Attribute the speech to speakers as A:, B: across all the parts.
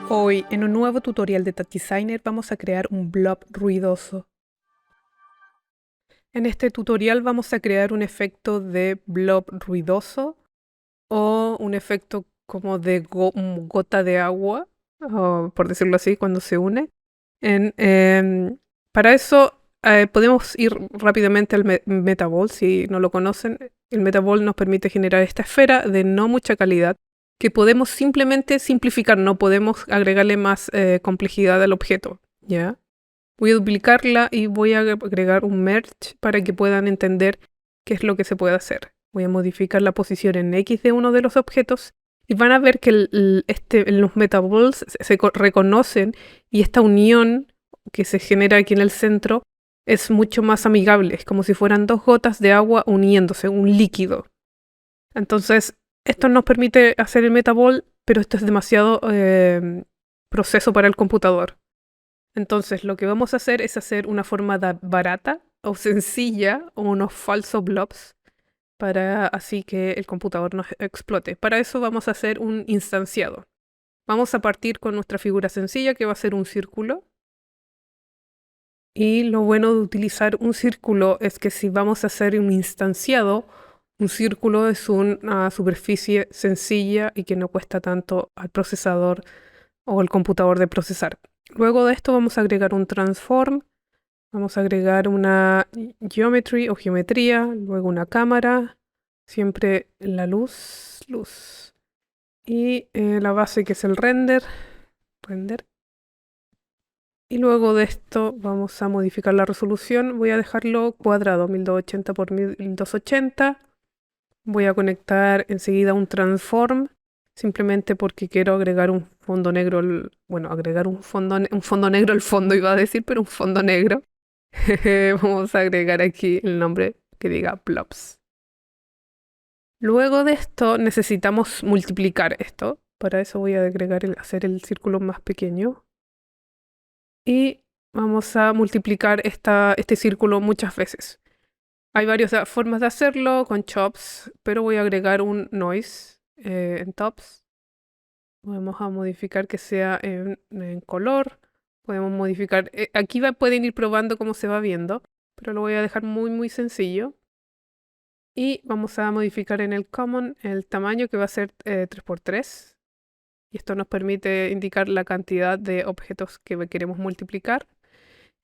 A: Hoy, en un nuevo tutorial de TouchDesigner, vamos a crear un blob ruidoso. En este tutorial vamos a crear un efecto de blob ruidoso o un efecto como de gota de agua, o por decirlo así, cuando se une. Para eso podemos ir rápidamente al Metaball, si no lo conocen. El Metaball nos permite generar esta esfera de no mucha calidad que podemos simplemente simplificar, no podemos agregarle más complejidad al objeto, ¿ya? Voy a duplicarla y voy a agregar un merge para que puedan entender qué es lo que se puede hacer. Voy a modificar la posición en X de uno de los objetos y van a ver que los metaballs se reconocen y esta unión que se genera aquí en el centro es mucho más amigable. Es como si fueran dos gotas de agua uniéndose, un líquido. Entonces, esto nos permite hacer el metaball, pero esto es demasiado proceso para el computador. Entonces, lo que vamos a hacer es hacer una forma barata o sencilla o unos falsos blobs para así que el computador no explote. Para eso vamos a hacer un instanciado. Vamos a partir con nuestra figura sencilla que va a ser un círculo. Y lo bueno de utilizar un círculo es que si vamos a hacer un instanciado, un círculo es una superficie sencilla y que no cuesta tanto al procesador o al computador de procesar. Luego de esto vamos a agregar un transform, vamos a agregar una geometry o geometría, luego una cámara, siempre la luz, y la base que es el render. Y luego de esto vamos a modificar la resolución. Voy a dejarlo cuadrado, 1280 por 1280. Voy a conectar enseguida un transform, simplemente porque quiero agregar un fondo negro, bueno, agregar un fondo negro al fondo iba a decir, pero un fondo negro. Vamos a agregar aquí el nombre que diga blobs. Luego de esto necesitamos multiplicar esto. Para eso voy a hacer el círculo más pequeño. Y vamos a multiplicar este círculo muchas veces. Hay varias formas de hacerlo con chops, pero voy a agregar un noise en tops. Vamos a modificar que sea en color. Podemos modificar. Aquí pueden ir probando cómo se va viendo, pero lo voy a dejar muy sencillo. Y vamos a modificar en el common el tamaño que va a ser 3×3. Y esto nos permite indicar la cantidad de objetos que queremos multiplicar.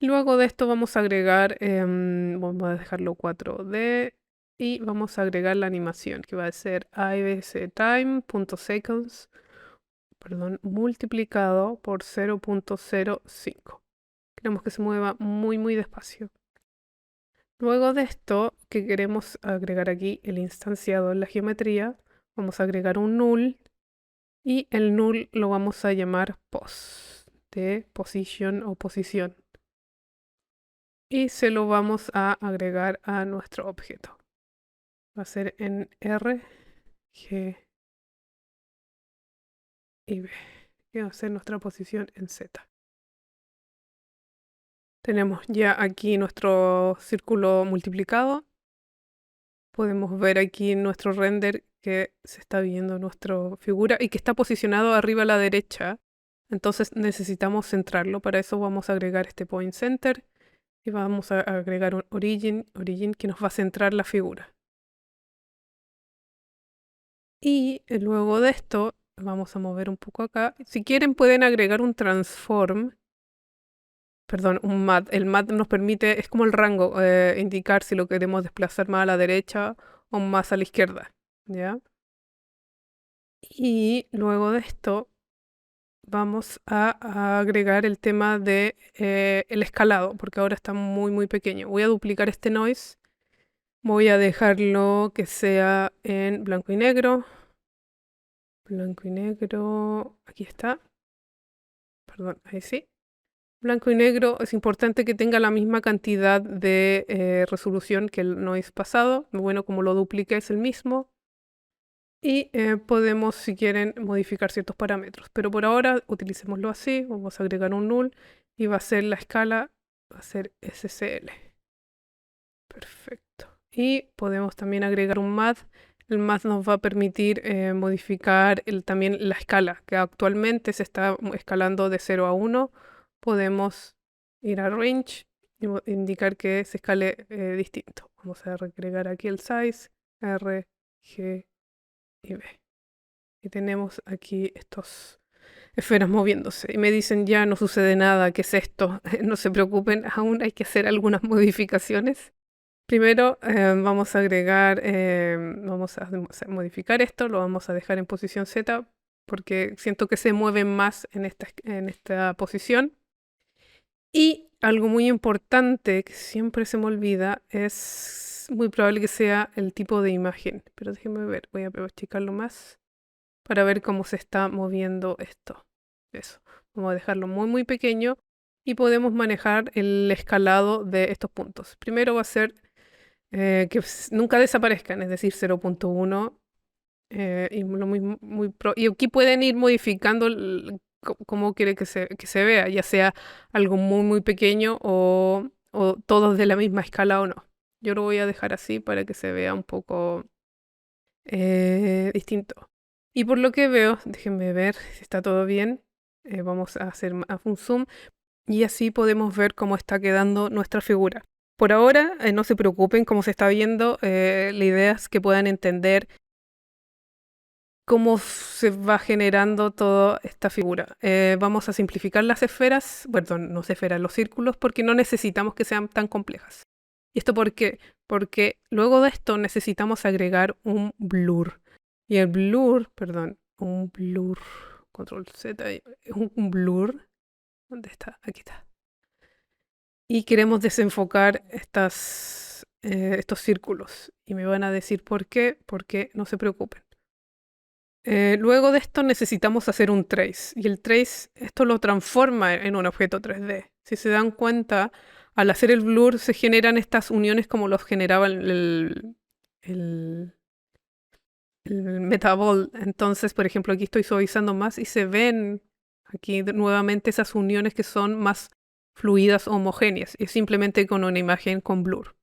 A: Luego de esto vamos a agregar, vamos a dejarlo 4D y vamos a agregar la animación que va a ser ibstime.seconds, multiplicado por 0.05. Queremos que se mueva muy despacio. Luego de esto, que queremos agregar aquí el instanciado en la geometría, vamos a agregar un null y el null lo vamos a llamar pos, de position o posición. Y se lo vamos a agregar a nuestro objeto. Va a ser en R, G y B. Y va a ser nuestra posición en Z. Tenemos ya aquí nuestro círculo multiplicado. Podemos ver aquí en nuestro render que se está viendo nuestra figura y que está posicionado arriba a la derecha. Entonces necesitamos centrarlo. Para eso vamos a agregar este point center y vamos a agregar un origin que nos va a centrar la figura. Y luego de esto, vamos a mover un poco acá. Si quieren pueden agregar un transform, perdón, un mat. El mat nos permite, es como el rango, indicar si lo queremos desplazar más a la derecha o más a la izquierda, ¿ya? Y luego de esto vamos a agregar el tema de el escalado, porque ahora está muy pequeño. Voy a duplicar este noise. Voy a dejarlo que sea en blanco y negro. Blanco y negro, aquí está. Perdón, ahí sí. Blanco y negro, es importante que tenga la misma cantidad de resolución que el noise pasado. Bueno, como lo dupliqué es el mismo. Y podemos, si quieren, modificar ciertos parámetros. Pero por ahora, utilicémoslo así. Vamos a agregar un null y va a ser la escala, va a ser SCL. Perfecto. Y podemos también agregar un math. El Math nos va a permitir modificar también la escala, que actualmente se está escalando de 0 a 1. Podemos ir a Range y indicar que se escale distinto. Vamos a agregar aquí el Size, R, G y B. Y tenemos aquí estos esferas moviéndose. Y me dicen, ya no sucede nada, ¿qué es esto? No se preocupen, aún hay que hacer algunas modificaciones. Primero vamos a agregar, vamos a modificar esto, lo vamos a dejar en posición Z porque siento que se mueven más en esta posición. Y algo muy importante que siempre se me olvida es muy probable que sea el tipo de imagen. Pero déjenme ver, voy a achicarlo más para ver cómo se está moviendo esto. Eso, vamos a dejarlo muy muy pequeño y podemos manejar el escalado de estos puntos. Primero va a ser que nunca desaparezcan, es decir, 0.1. Y lo mismo, y aquí pueden ir modificando cómo quiere que se vea, ya sea algo muy muy pequeño o todos de la misma escala o no. Yo lo voy a dejar así para que se vea un poco distinto. Y por lo que veo, déjenme ver si está todo bien. Vamos a hacer un zoom y así podemos ver cómo está quedando nuestra figura. Por ahora, no se preocupen cómo se está viendo. La idea es que puedan entender cómo se va generando toda esta figura. Vamos a simplificar las esferas, perdón, no esferas, los círculos, porque no necesitamos que sean tan complejas. ¿Y esto por qué? Porque luego de esto necesitamos agregar un blur. Y el blur, perdón, un blur, control Z, un blur, ¿dónde está? Aquí está. Y queremos desenfocar estos círculos. Y me van a decir por qué, porque no se preocupen. Luego de esto necesitamos hacer un trace. Y el trace, esto lo transforma en un objeto 3D. Si se dan cuenta, al hacer el blur se generan estas uniones como los generaba el Metaball. Entonces, por ejemplo, aquí estoy suavizando más y se ven aquí nuevamente esas uniones que son más fluidas homogéneas. Y simplemente con una imagen con blur.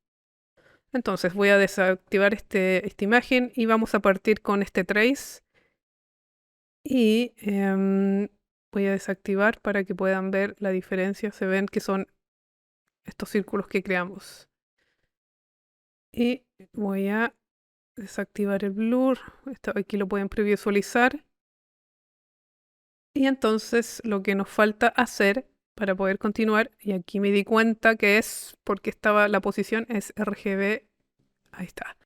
A: Entonces voy a desactivar esta imagen y vamos a partir con este trace. Y voy a desactivar para que puedan ver la diferencia. Se ven que son estos círculos que creamos. Y voy a desactivar el blur. Aquí lo pueden previsualizar. Y entonces lo que nos falta hacer para poder continuar, y aquí me di cuenta que es porque estaba la posición, es RGB. Ahí está.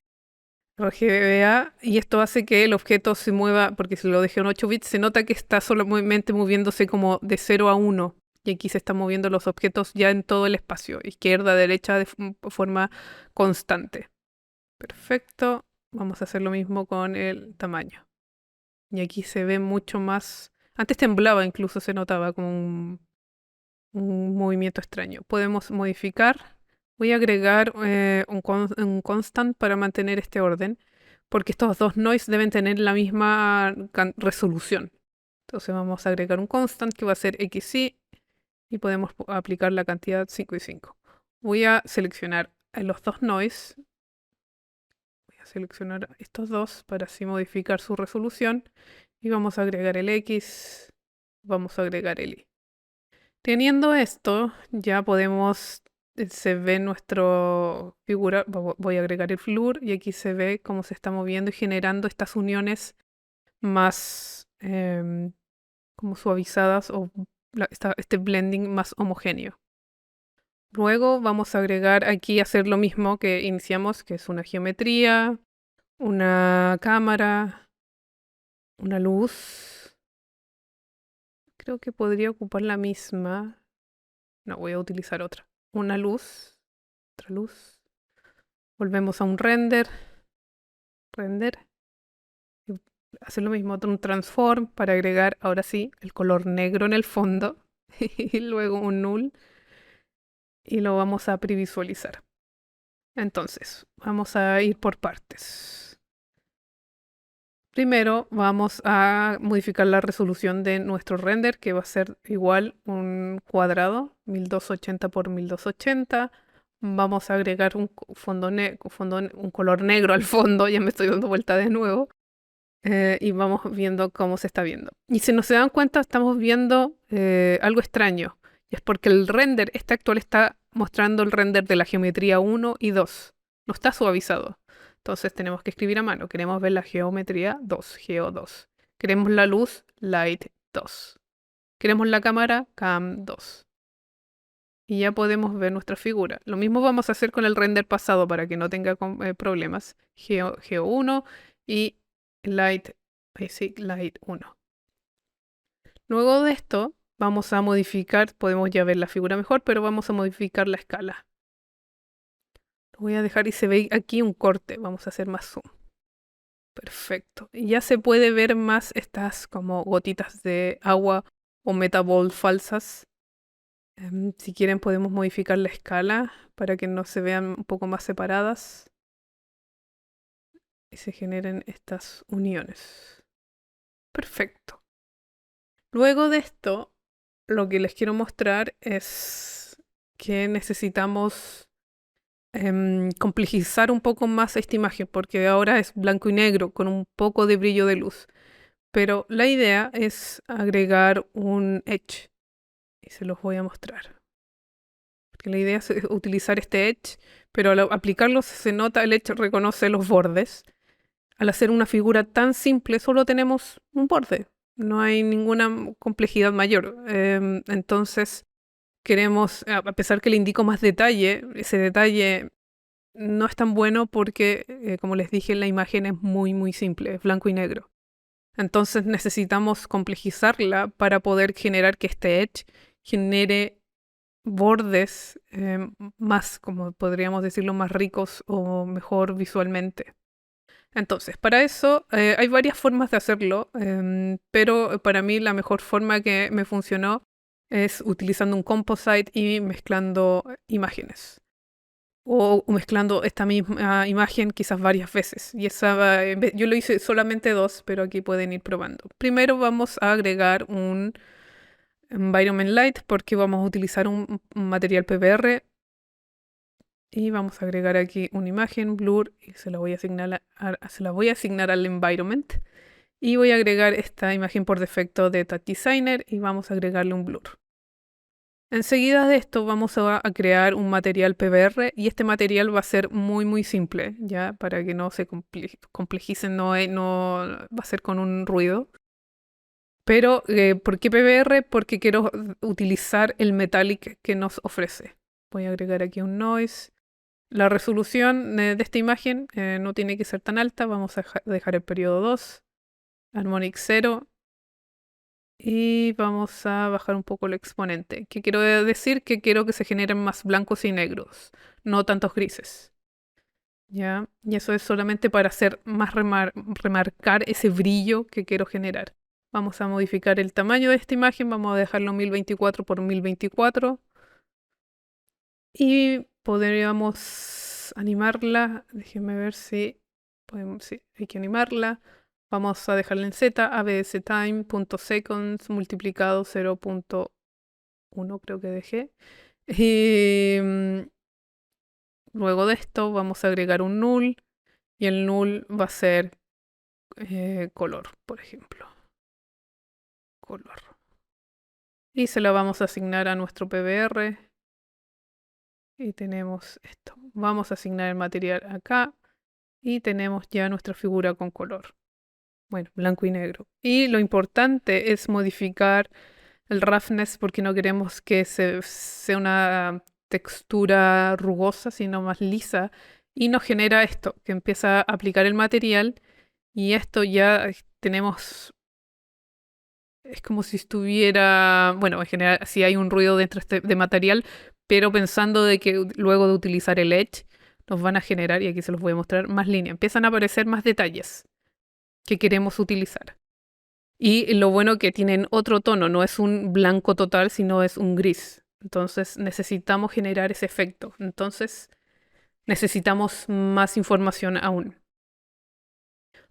A: RGBA, y esto hace que el objeto se mueva, porque si lo dejé en 8 bits, se nota que está solamente moviéndose como de 0 a 1. Y aquí se están moviendo los objetos ya en todo el espacio, izquierda, derecha, de forma constante. Perfecto. Vamos a hacer lo mismo con el tamaño. Y aquí se ve mucho más. Antes temblaba, incluso se notaba como un movimiento extraño. Podemos modificar. Voy a agregar un constant para mantener este orden, porque estos dos noise deben tener la misma resolución. Entonces vamos a agregar un constant que va a ser xy y podemos aplicar la cantidad 5 y 5. Voy a seleccionar los dos noise. Voy a seleccionar estos dos para así modificar su resolución. Y vamos a agregar el x, vamos a agregar el y. Teniendo esto, ya podemos, se ve nuestra figura, voy a agregar el blur y aquí se ve cómo se está moviendo y generando estas uniones más como suavizadas o este blending más homogéneo. Luego vamos a agregar aquí, hacer lo mismo que iniciamos, que es una geometría, una cámara, una luz. Creo que podría ocupar la misma. No, voy a utilizar otra. Una luz, otra luz. Volvemos a un render. Y hacer lo mismo, un transform para agregar ahora sí el color negro en el fondo. Y luego un null. Y lo vamos a previsualizar. Entonces, vamos a ir por partes. Primero vamos a modificar la resolución de nuestro render, que va a ser igual un cuadrado, 1280 por 1280. Vamos a agregar un color negro al fondo, ya me estoy dando vuelta de nuevo. Y vamos viendo cómo se está viendo. Y si no se dan cuenta, estamos viendo algo extraño. Y es porque el render, este actual, está mostrando el render de la geometría 1 y 2. No está suavizado. Entonces tenemos que escribir a mano. Queremos ver la geometría 2, Geo 2. Queremos la luz, Light 2. Queremos la cámara, Cam 2. Y ya podemos ver nuestra figura. Lo mismo vamos a hacer con el render pasado para que no tenga problemas. Geo 1 y Light Basic Light 1. Luego de esto vamos a modificar, podemos ya ver la figura mejor, pero vamos a modificar la escala. Lo voy a dejar y se ve aquí un corte. Vamos a hacer más zoom. Perfecto. Y ya se puede ver más estas como gotitas de agua o metaball falsas. Si quieren podemos modificar la escala para que no se vean un poco más separadas y se generen estas uniones. Perfecto. Luego de esto, lo que les quiero mostrar es que necesitamos complejizar un poco más esta imagen, porque ahora es blanco y negro con un poco de brillo de luz. Pero la idea es agregar un edge y se los voy a mostrar. Porque la idea es utilizar este edge, pero al aplicarlo se nota, el edge reconoce los bordes. Al hacer una figura tan simple, solo tenemos un borde. No hay ninguna complejidad mayor. Entonces, queremos, a pesar que le indico más detalle, ese detalle no es tan bueno porque, como les dije, la imagen es muy, muy simple, es blanco y negro. Entonces necesitamos complejizarla para poder generar que este edge genere bordes más, como podríamos decirlo, más ricos o mejor visualmente. Entonces, para eso hay varias formas de hacerlo, pero para mí la mejor forma que me funcionó es utilizando un composite y mezclando imágenes. O mezclando esta misma imagen quizás varias veces. Y esa, yo lo hice solamente dos, pero aquí pueden ir probando. Primero vamos a agregar un Environment Light porque vamos a utilizar un material PBR. Y vamos a agregar aquí una imagen, blur, y se la voy a asignar al environment. Y voy a agregar esta imagen por defecto de Touch Designer y vamos a agregarle un blur. Enseguida de esto vamos a crear un material PBR y este material va a ser muy muy simple, ya para que no se complejicen, no va a ser con un ruido. Pero, ¿por qué PBR? Porque quiero utilizar el metallic que nos ofrece. Voy a agregar aquí un noise. La resolución de esta imagen no tiene que ser tan alta. Vamos a dejar el periodo 2, harmonic 0 y vamos a bajar un poco el exponente. ¿Qué quiero decir? Que quiero que se generen más blancos y negros, no tantos grises. ¿Ya? Y eso es solamente para hacer más remarcar ese brillo que quiero generar. Vamos a modificar el tamaño de esta imagen. Vamos a dejarlo 1024 por 1024. Y podríamos animarla. Déjenme ver si podemos. Sí, hay que animarla. Vamos a dejarla en Z, abstime.seconds multiplicado 0.1 creo que dejé. Y luego de esto vamos a agregar un null y el null va a ser color, por ejemplo. Color. Y se la vamos a asignar a nuestro PBR. Y tenemos esto. Vamos a asignar el material acá. Y tenemos ya nuestra figura con color. Bueno, blanco y negro. Y lo importante es modificar el roughness porque no queremos que sea una textura rugosa, sino más lisa. Y nos genera esto, que empieza a aplicar el material. Y esto ya tenemos. Es como si estuviera. Bueno, en general, si hay un ruido dentro de material, pero pensando de que luego de utilizar el edge, nos van a generar, y aquí se los voy a mostrar, más líneas. Empiezan a aparecer más detalles que queremos utilizar. Y lo bueno que tienen otro tono, no es un blanco total, sino es un gris. Entonces necesitamos generar ese efecto. Entonces necesitamos más información aún.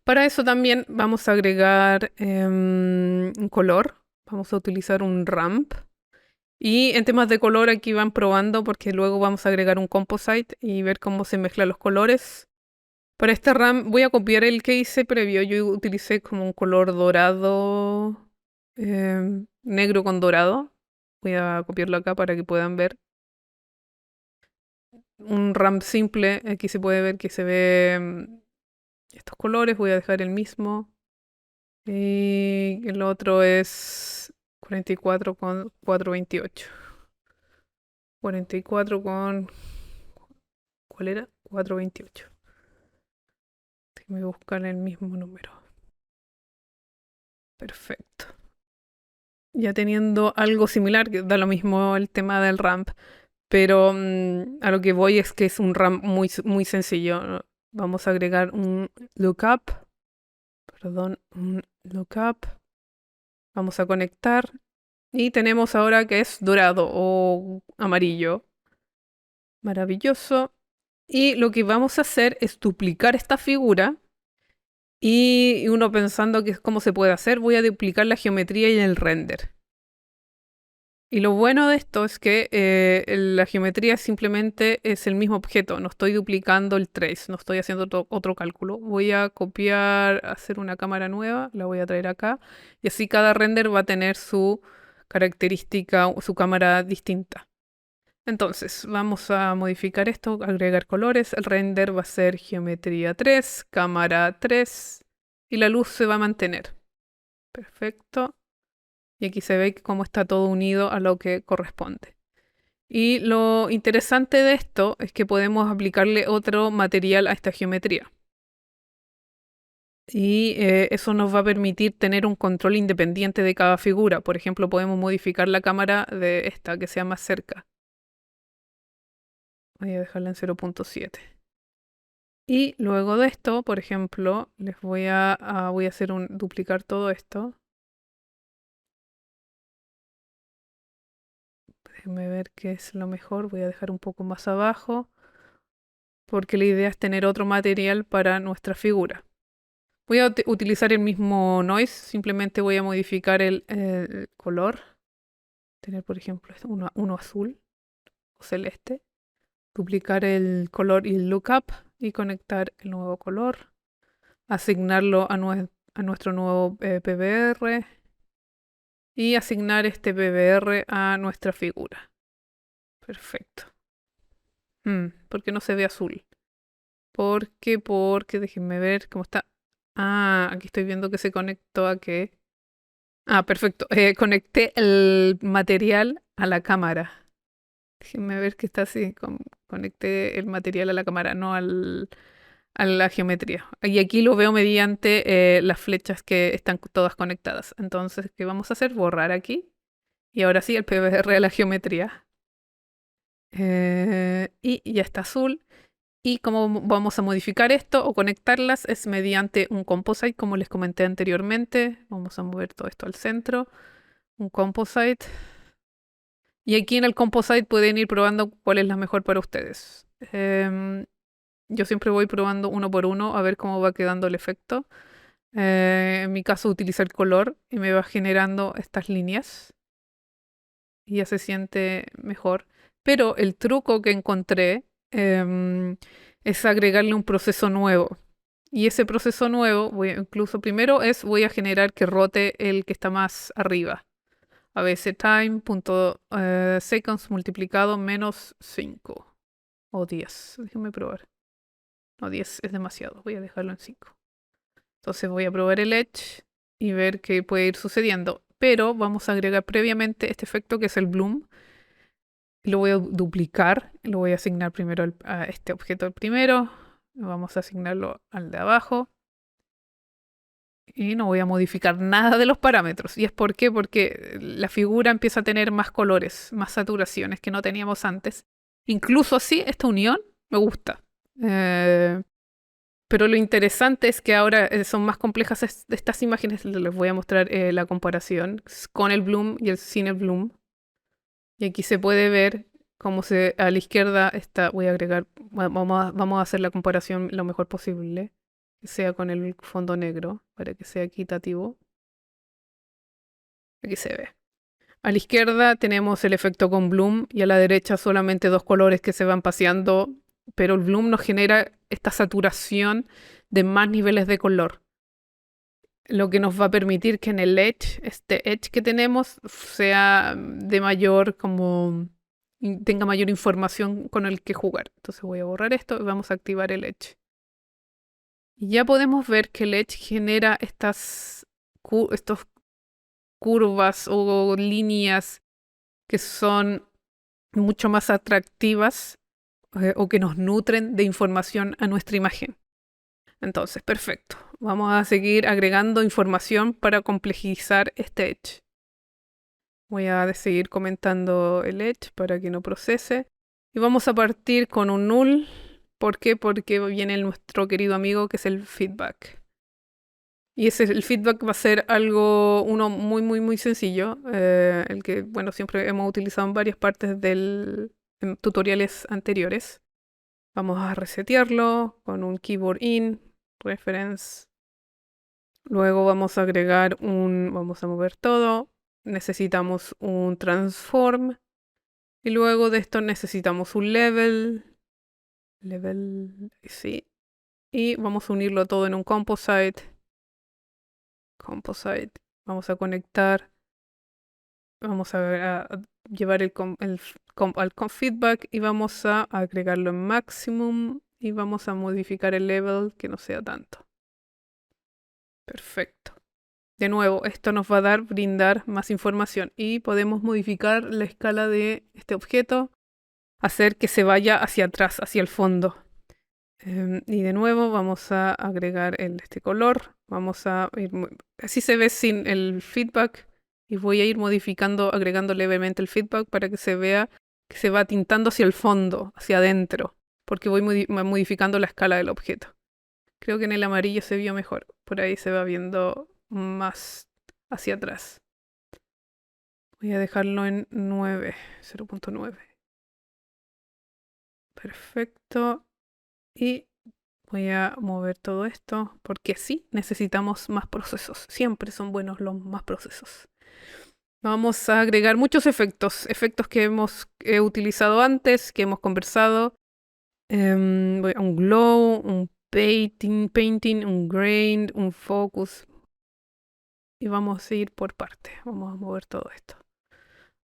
A: Para eso también vamos a agregar un color. Vamos a utilizar un ramp. Y en temas de color aquí van probando porque luego vamos a agregar un composite y ver cómo se mezclan los colores. Para este RAM voy a copiar el que hice previo. Yo utilicé como un color dorado, negro con dorado. Voy a copiarlo acá para que puedan ver. Un RAM simple, aquí se puede ver que se ve estos colores. Voy a dejar el mismo. Y el otro es 44 con 428. 44 con... ¿Cuál era? 428. Déjame buscar el mismo número. Perfecto. Ya teniendo algo similar, que da lo mismo el tema del ramp, pero a lo que voy es que es un ramp muy sencillo, ¿no? Vamos a agregar un lookup, perdón, un lookup. Vamos a conectar y tenemos ahora que es dorado o amarillo. Maravilloso. Y lo que vamos a hacer es duplicar esta figura. Y uno pensando que cómo se puede hacer, voy a duplicar la geometría y el render. Y lo bueno de esto es que la geometría simplemente es el mismo objeto, no estoy duplicando el trace, no estoy haciendo otro cálculo. Voy a copiar, hacer una cámara nueva, la voy a traer acá, y así cada render va a tener su característica, su cámara distinta. Entonces, vamos a modificar esto, agregar colores, el render va a ser geometría 3, cámara 3, y la luz se va a mantener. Perfecto. Y aquí se ve cómo está todo unido a lo que corresponde. Y lo interesante de esto es que podemos aplicarle otro material a esta geometría. Y eso nos va a permitir tener un control independiente de cada figura. Por ejemplo, podemos modificar la cámara de esta que sea más cerca. Voy a dejarla en 0.7. Y luego de esto, por ejemplo, les voy a hacer duplicar todo esto. Déjenme ver qué es lo mejor. Voy a dejar un poco más abajo, porque la idea es tener otro material para nuestra figura. Voy a utilizar el mismo noise, simplemente voy a modificar el color. Tener, por ejemplo, uno azul o celeste. Duplicar el color y el lookup y conectar el nuevo color. Asignarlo a nuestro nuevo PBR y asignar este PBR a nuestra figura. Perfecto. ¿Por qué no se ve azul? Porque déjenme ver cómo está. Ah, aquí estoy viendo que se conectó a qué. Ah, perfecto. Conecté el material a la cámara. Déjenme ver que está así. Conecté el material a la cámara, no a la geometría. Y aquí lo veo mediante las flechas que están todas conectadas. Entonces, ¿qué vamos a hacer? Borrar aquí. Y ahora sí, el PBR a la geometría. Y ya está azul. Y cómo vamos a modificar esto o conectarlas es mediante un composite, como les comenté anteriormente. Vamos a mover todo esto al centro. Un composite. Y aquí en el composite pueden ir probando cuál es la mejor para ustedes. Yo siempre voy probando uno por uno a ver cómo va quedando el efecto. En mi caso utilizo el color y me va generando estas líneas. Y ya se siente mejor. Pero el truco que encontré es agregarle un proceso nuevo. Y ese proceso nuevo, incluso primero voy a generar que rote el que está más arriba. ABC time.seconds multiplicado menos 5 o 10. Déjenme probar. No, 10 es demasiado. Voy a dejarlo en 5. Entonces voy a probar el edge y ver qué puede ir sucediendo. Pero vamos a agregar previamente este efecto que es el bloom. Lo voy a duplicar. Lo voy a asignar primero a este objeto el primero. Vamos a asignarlo al de abajo. Y no voy a modificar nada de los parámetros. ¿Y es por qué? Porque la figura empieza a tener más colores, más saturaciones que no teníamos antes. Incluso así, esta unión me gusta. Pero lo interesante es que ahora son más complejas estas imágenes. Les voy a mostrar la comparación con el bloom y sin el bloom. Y aquí se puede ver cómo a la izquierda está. Voy a agregar, vamos a hacer la comparación lo mejor posible, que sea con el fondo negro, para que sea equitativo. Aquí se ve. A la izquierda tenemos el efecto con bloom y a la derecha solamente dos colores que se van paseando, pero el bloom nos genera esta saturación de más niveles de color, lo que nos va a permitir que en el edge, este edge que tenemos, sea de mayor, como tenga mayor información con el que jugar. Entonces voy a borrar esto y vamos a activar el edge. Y ya podemos ver que el edge genera estos curvas o líneas que son mucho más atractivas o que nos nutren de información a nuestra imagen. Entonces, perfecto. Vamos a seguir agregando información para complejizar este edge. Voy a seguir comentando el edge para que no procese. Y vamos a partir con un null. ¿Por qué? Porque viene nuestro querido amigo que es el feedback. Y el feedback va a ser uno muy sencillo. El que, bueno, siempre hemos utilizado en varias partes en tutoriales anteriores. Vamos a resetearlo con un keyboard in, reference. Luego vamos a agregar vamos a mover todo. Necesitamos un transform. Y luego de esto necesitamos un level. Sí. Y vamos a unirlo todo en un composite. Vamos a conectar. Vamos a llevar al feedback y vamos a agregarlo en maximum y vamos a modificar el level que no sea tanto. Perfecto. De nuevo, esto nos va a brindar más información y podemos modificar la escala de este objeto, hacer que se vaya hacia atrás, hacia el fondo. Y de nuevo vamos a agregar este color. Vamos a ir, así se ve sin el feedback. Y voy a ir modificando, agregando levemente el feedback para que se vea que se va tintando hacia el fondo, hacia adentro. Porque voy modificando la escala del objeto. Creo que en el amarillo se vio mejor. Por ahí se va viendo más hacia atrás. Voy a dejarlo en 9, 0.9. Perfecto. Y voy a mover todo esto porque sí, necesitamos más procesos. Siempre son buenos los más procesos. Vamos a agregar muchos efectos que hemos utilizado antes, que hemos conversado. Un glow, un painting, un grain, un focus. Y vamos a ir por parte. Vamos a mover todo esto.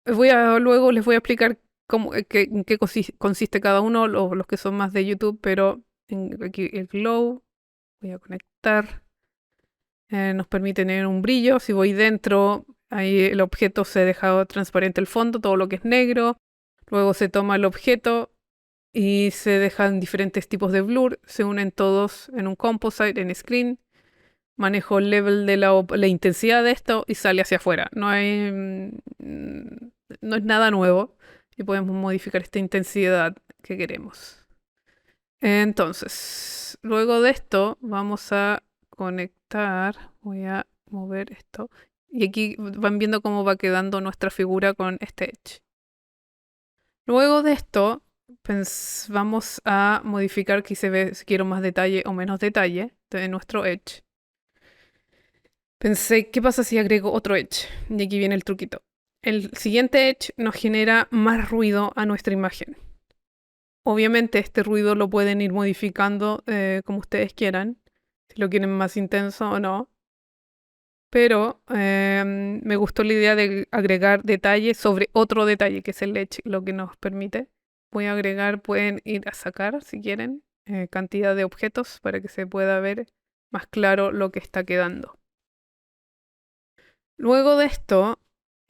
A: Luego les voy a explicar en qué consiste cada uno, los que son más de YouTube, pero aquí el glow, voy a conectar. Nos permite tener un brillo. Si voy dentro, ahí el objeto se deja transparente el fondo, todo lo que es negro. Luego se toma el objeto y se dejan diferentes tipos de blur. Se unen todos en un composite, en screen. Manejo el level de la intensidad de esto y sale hacia afuera. No es nada nuevo y podemos modificar esta intensidad que queremos. Entonces, luego de esto vamos a conectar. Voy a mover esto. Y aquí van viendo cómo va quedando nuestra figura con este edge. Luego de esto, vamos a modificar que se ve si quiero más detalle o menos detalle de nuestro edge. Pensé, ¿qué pasa si agrego otro edge? Y aquí viene el truquito. El siguiente edge nos genera más ruido a nuestra imagen. Obviamente este ruido lo pueden ir modificando como ustedes quieran, si lo quieren más intenso o no. Pero me gustó la idea de agregar detalle sobre otro detalle, que es el edge, lo que nos permite. Voy a agregar, pueden ir a sacar si quieren, cantidad de objetos para que se pueda ver más claro lo que está quedando. Luego de esto,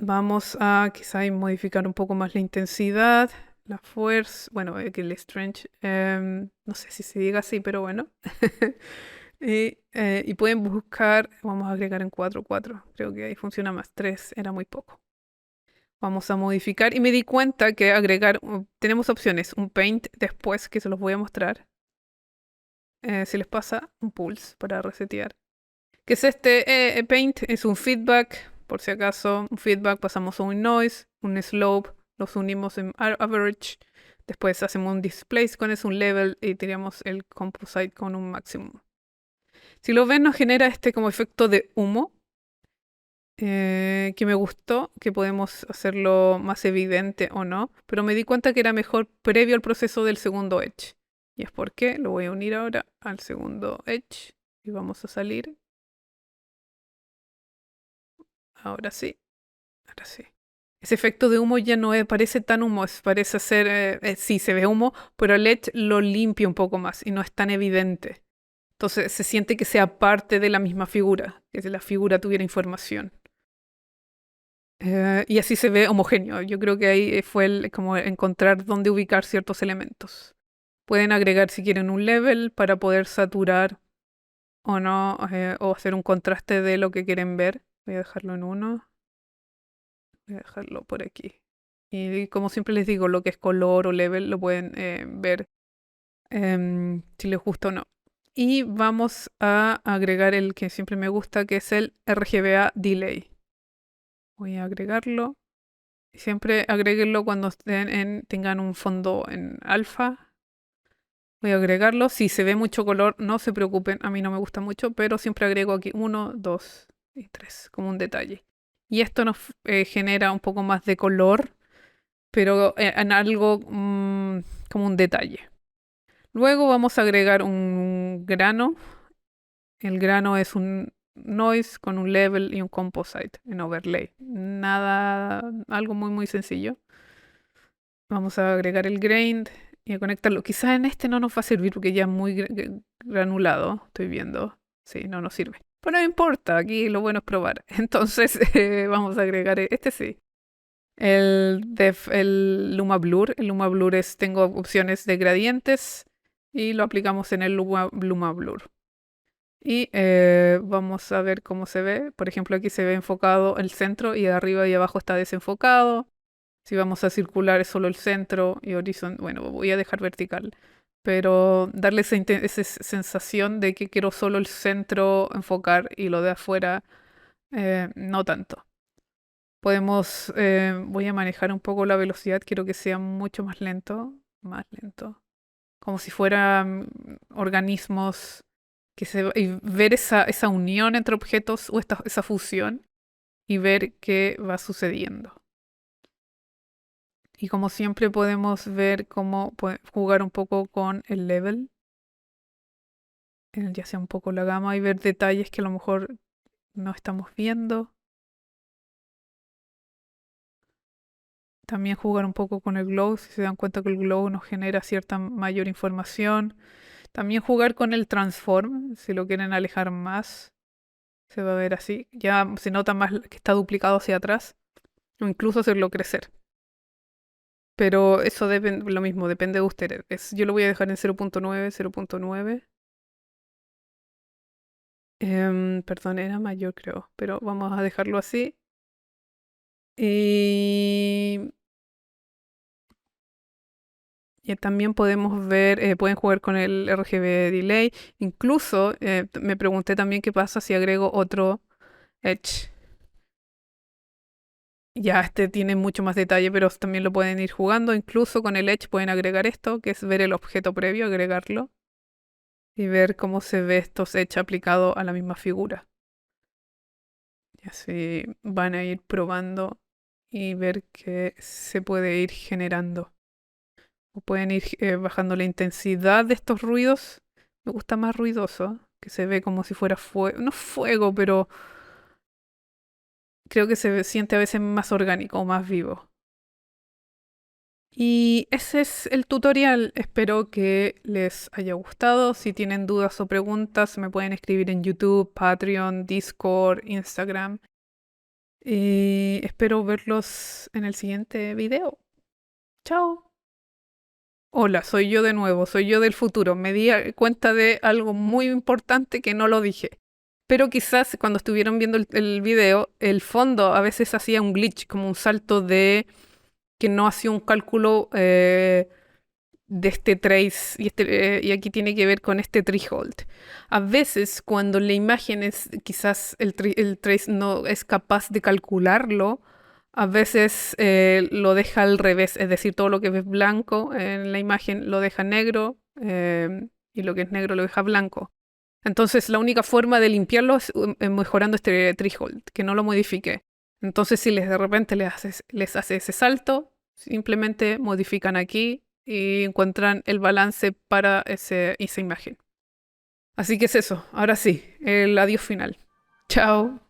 A: vamos a quizá modificar un poco más la intensidad, la fuerza, bueno, que el strength, no sé si se diga así, pero bueno. Y pueden buscar, vamos a agregar en 4.4, creo que ahí funciona más, 3 era muy poco. Vamos a modificar y me di cuenta que tenemos opciones, un paint después que se los voy a mostrar. Si les pasa, un pulse para resetear. ¿Qué es este paint? Es un feedback, por si acaso, un feedback, pasamos a un noise, un slope, los unimos en average, después hacemos un displace con eso, un level y tiramos el composite con un maximum. Si lo ven, nos genera como efecto de humo. que me gustó, que podemos hacerlo más evidente o no, pero me di cuenta que era mejor previo al proceso del segundo Edge. Y es porque lo voy a unir ahora al segundo Edge y vamos a salir. Ahora sí, ahora sí. Ese efecto de humo ya no parece tan humo, parece ser, sí, se ve humo, pero el Edge lo limpia un poco más y no es tan evidente. Entonces se siente que sea parte de la misma figura, que la figura tuviera información. Y así se ve homogéneo. Yo creo que ahí fue como encontrar dónde ubicar ciertos elementos. Pueden agregar si quieren un level para poder saturar o no, o hacer un contraste de lo que quieren ver. Voy a dejarlo en uno. Voy a dejarlo por aquí. Y como siempre les digo, lo que es color o level lo pueden ver si les gusta o no. Y vamos a agregar el que siempre me gusta, que es el RGBA Delay. Voy a agregarlo. Siempre agréguenlo cuando tengan un fondo en alfa. Voy a agregarlo. Si se ve mucho color, no se preocupen. A mí no me gusta mucho, pero siempre agrego aquí 1, 2 y 3 como un detalle. Y esto nos genera un poco más de color, pero en algo como un detalle. Luego vamos a agregar un grano. El grano es un noise con un level y un composite en overlay. Nada, algo muy sencillo. Vamos a agregar el grain y a conectarlo. Quizás en este no nos va a servir porque ya es muy granulado. Estoy viendo. Sí, no nos sirve. Pero no importa, aquí lo bueno es probar. Entonces vamos a agregar este sí. El Luma Blur. El Luma Blur tengo opciones de gradientes y lo aplicamos en el Luma Blur. Y vamos a ver cómo se ve. Por ejemplo, aquí se ve enfocado el centro y de arriba y abajo está desenfocado. Si vamos a circular es solo el centro y horizontal. Bueno, voy a dejar vertical. Pero darle esa sensación de que quiero solo el centro enfocar y lo de afuera no tanto. Voy a manejar un poco la velocidad. Quiero que sea mucho más lento. Más lento. Como si fueran organismos y ver esa unión entre objetos o esa fusión y ver qué va sucediendo. Y como siempre podemos ver cómo jugar un poco con el level, ya sea un poco la gama y ver detalles que a lo mejor no estamos viendo. También jugar un poco con el glow, si se dan cuenta que el glow nos genera cierta mayor información. También jugar con el transform, si lo quieren alejar más, se va a ver así. Ya se nota más que está duplicado hacia atrás, o incluso hacerlo crecer. Pero eso lo mismo, depende de ustedes. Yo lo voy a dejar en 0.9, 0.9. Perdón, era mayor creo, pero vamos a dejarlo así. Y, y también podemos ver, pueden jugar con el RGB delay. Incluso me pregunté también qué pasa si agrego otro Edge. Ya este tiene mucho más detalle, pero también lo pueden ir jugando. Incluso con el Edge pueden agregar esto, que es ver el objeto previo, agregarlo. Y ver cómo se ve estos Edge aplicado a la misma figura. Y así van a ir probando y ver qué se puede ir generando. O pueden ir bajando la intensidad de estos ruidos. Me gusta más ruidoso, que se ve como si fuera fuego. No fuego, pero creo que siente a veces más orgánico o más vivo. Y ese es el tutorial. Espero que les haya gustado. Si tienen dudas o preguntas, me pueden escribir en YouTube, Patreon, Discord, Instagram. Y espero verlos en el siguiente video. Chao. Hola, soy yo de nuevo, soy yo del futuro. Me di cuenta de algo muy importante que no lo dije. Pero quizás cuando estuvieron viendo el video, el fondo a veces hacía un glitch, como un salto de que no hacía un cálculo de este trace y aquí tiene que ver con este threshold. A veces cuando la imagen es, quizás el trace no es capaz de calcularlo, a veces lo deja al revés, es decir, todo lo que ves blanco en la imagen lo deja negro y lo que es negro lo deja blanco. Entonces la única forma de limpiarlo es mejorando este threshold, que no lo modifique. Entonces si de repente les hace ese salto, simplemente modifican aquí y encuentran el balance para esa imagen. Así que es eso. Ahora sí, el adiós final. Chao.